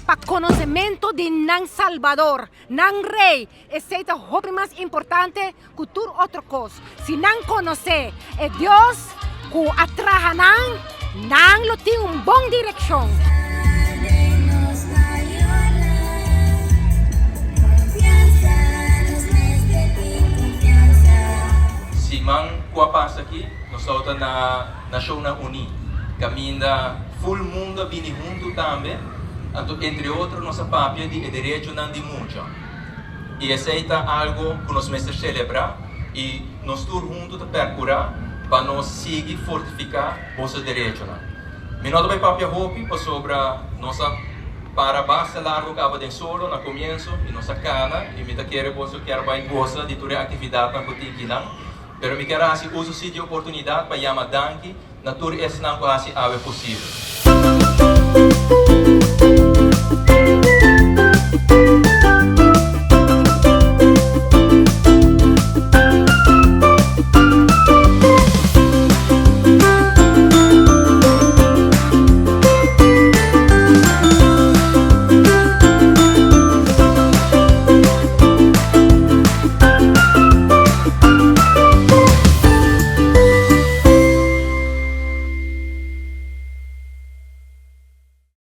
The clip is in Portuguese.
para conhecimento de nan Salvador, nan Rei. Esse é o hobby mais importante que tudo outra coisa. Se não conhecer é Deus que atraja nan lo tem uma boa direção. Si mang kuha passa aqui, nós estamos na show na Uni. Caminha full mundo vini junto também. Entre outros, nossa papia de direito não de muito. E aceita algo que nós mesmos celebrar e nós todos juntos percurar para nós seguir fortificar nosso direito. Meu nome é papia hopi para sobre nossa para base largo cava de solo na começo e nossa cana e me quero você quer vai gosta de toda a atividade na cotidiana. Pero me quero assim uso sim de oportunidade para chamar danke na tour esse não quase é possível.